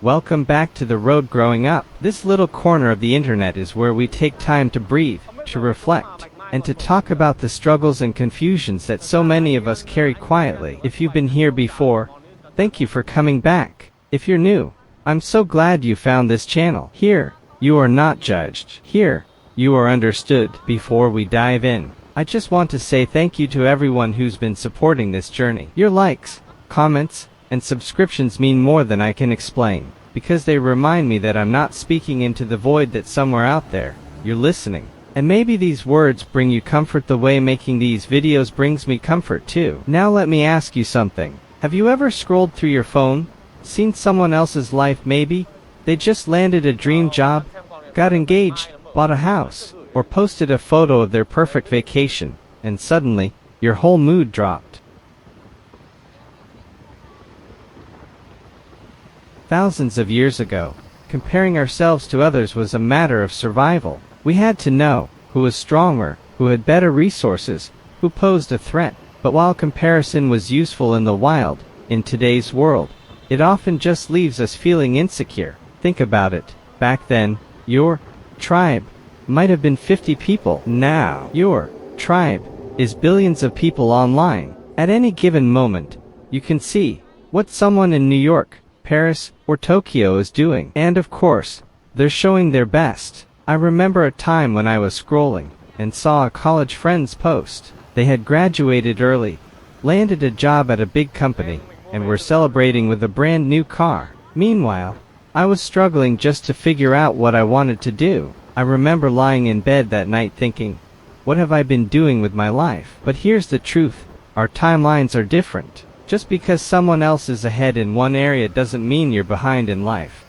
Welcome back to The Road Growing Up. This little corner of the internet is where we take time to breathe, to reflect, and to talk about the struggles and confusions that so many of us carry quietly. If you've been here before, thank you for coming back. If you're new, I'm so glad you found this channel. Here, you are not judged. Here, you are understood. Before we dive in, I just want to say thank you to everyone who's been supporting this journey. Your likes, comments, and subscriptions mean more than I can explain, because they remind me that I'm not speaking into the void, that somewhere out there, you're listening. And maybe these words bring you comfort the way making these videos brings me comfort too. Now let me ask you something. Have you ever scrolled through your phone, seen someone else's life? Maybe they just landed a dream job, got engaged, bought a house, or posted a photo of their perfect vacation, and suddenly, your whole mood dropped. Thousands of years ago, comparing ourselves to others was a matter of survival. We had to know who was stronger, who had better resources, who posed a threat. But while comparison was useful in the wild, in today's world, it often just leaves us feeling insecure. Think about it. Back then, your tribe might have been 50 people. Now, your tribe is billions of people online. At any given moment, you can see what someone in New York, Paris, or Tokyo is doing. And of course, they're showing their best. I remember a time when I was scrolling and saw a college friend's post. They had graduated early, landed a job at a big company, and were celebrating with a brand new car. Meanwhile, I was struggling just to figure out what I wanted to do. I remember lying in bed that night thinking, what have I been doing with my life? But here's the truth, our timelines are different. Just because someone else is ahead in one area doesn't mean you're behind in life.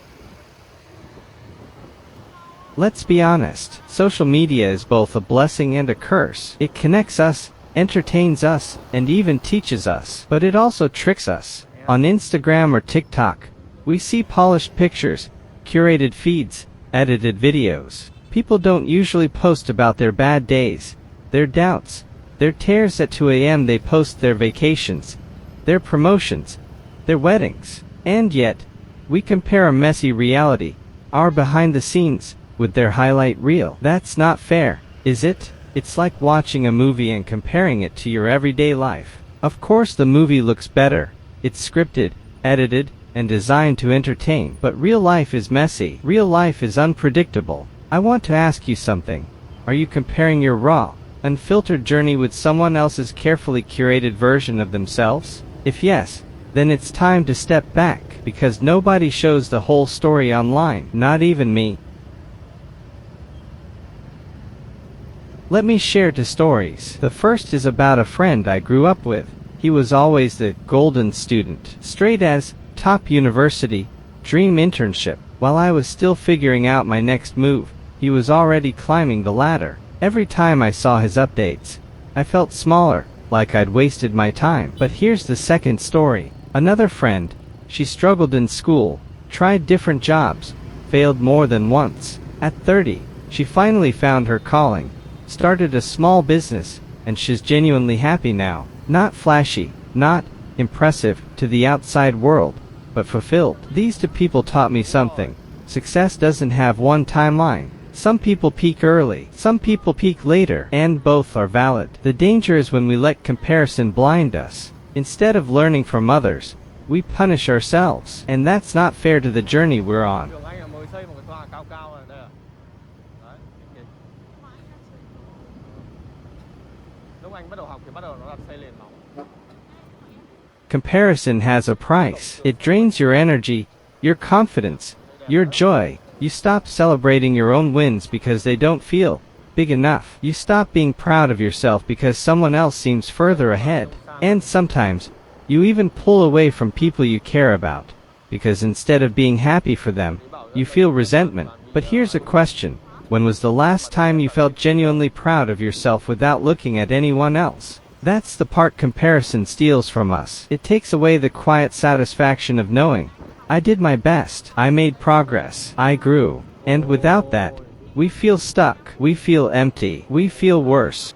Let's be honest, social media is both a blessing and a curse. It connects us, entertains us, and even teaches us. But it also tricks us. On Instagram or TikTok, we see polished pictures, curated feeds, edited videos. People don't usually post about their bad days, their doubts, their tears. At 2 a.m. they post their vacations, their promotions, their weddings. And yet, we compare a messy reality, our behind the scenes, with their highlight reel. That's not fair, is it? It's like watching a movie and comparing it to your everyday life. Of course the movie looks better, it's scripted, edited, and designed to entertain. But real life is messy. Real life is unpredictable. I want to ask you something. Are you comparing your raw, unfiltered journey with someone else's carefully curated version of themselves? If yes, then it's time to step back, because nobody shows the whole story online, not even me. Let me share 2 stories. The first is about a friend I grew up with. He was always the golden student, straight A's, top university, dream internship. While I was still figuring out my next move, he was already climbing the ladder. Every time I saw his updates, I felt smaller, like I'd wasted my time. But here's the second story. Another friend, she struggled in school, tried different jobs, failed more than once. At 30, she finally found her calling, started a small business, and she's genuinely happy now. Not flashy, not impressive to the outside world, but fulfilled. These 2 people taught me something. Success doesn't have one timeline. Some people peak early, some people peak later, and both are valid. The danger is when we let comparison blind us. Instead of learning from others, we punish ourselves. And that's not fair to the journey we're on. Comparison has a price. It drains your energy, your confidence, your joy. You stop celebrating your own wins because they don't feel big enough. You stop being proud of yourself because someone else seems further ahead. And sometimes, you even pull away from people you care about, because instead of being happy for them, you feel resentment. But here's a question. When was the last time you felt genuinely proud of yourself without looking at anyone else? That's the part comparison steals from us. It takes away the quiet satisfaction of knowing, I did my best, I made progress, I grew. And without that, we feel stuck, we feel empty, we feel worse.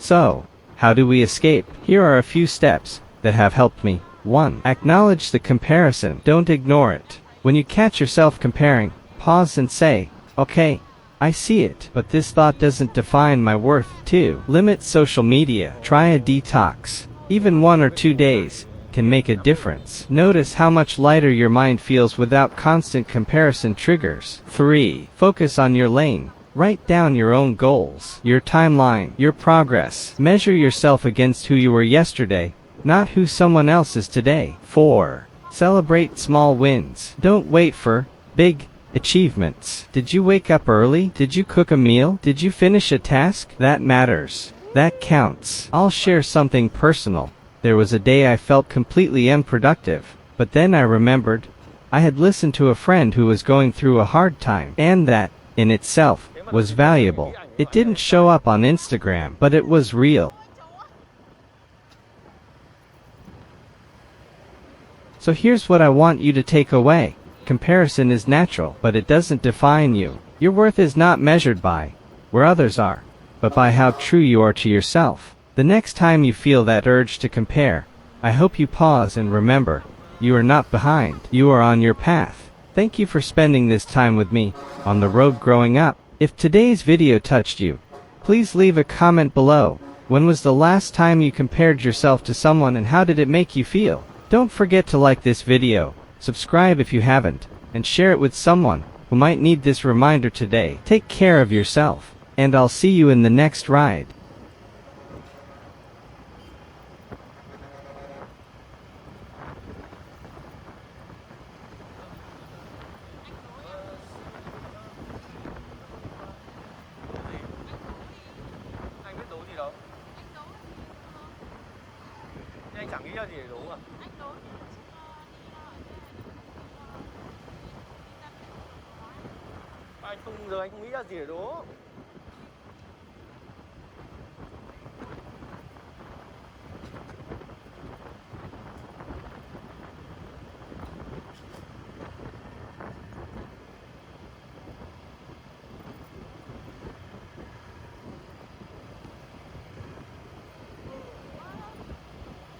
So, How do we escape? Here are a few steps that have helped me. 1. Acknowledge the comparison. Don't ignore it. When you catch yourself comparing, pause and say, okay, I see it, but this thought doesn't define my worth. 2. Limit social media. Try a detox. Even 1 or 2 days can make a difference. Notice how much lighter your mind feels without constant comparison triggers. 3. Focus on your lane. Write down your own goals, your timeline, your progress. Measure yourself against who you were yesterday, not who someone else is today. 4. Celebrate small wins. Don't wait for big achievements. Did you wake up early? Did you cook a meal? Did you finish a task? That matters. That counts. I'll share something personal. There was a day I felt completely unproductive, but then I remembered I had listened to a friend who was going through a hard time, and that, in itself, was valuable. It didn't show up on Instagram, but it was real. So here's what I want you to take away. Comparison is natural, but it doesn't define you. Your worth is not measured by where others are, but by how true you are to yourself. The next time you feel that urge to compare, I hope you pause and remember, you are not behind. You are on your path. Thank you for spending this time with me on the road growing up. If today's video touched you, please leave a comment below. When was the last time you compared yourself to someone and how did it make you feel? Don't forget to like this video, subscribe if you haven't, and share it with someone who might need this reminder today. Take care of yourself, and I'll see you in the next ride. Anh biết đố gì đâu? Nhưng anh chẳng nghĩ ra gì để đố à? Anh không giờ anh không nghĩ ra gì để đố.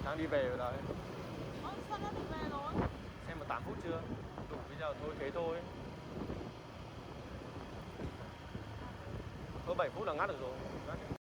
Đang đi về rồi đấy. Sao nó đi về rồi? Xem mà 8 phút chưa? Đủ bây giờ thôi thế thôi. Có 7 phút là ngắt được rồi.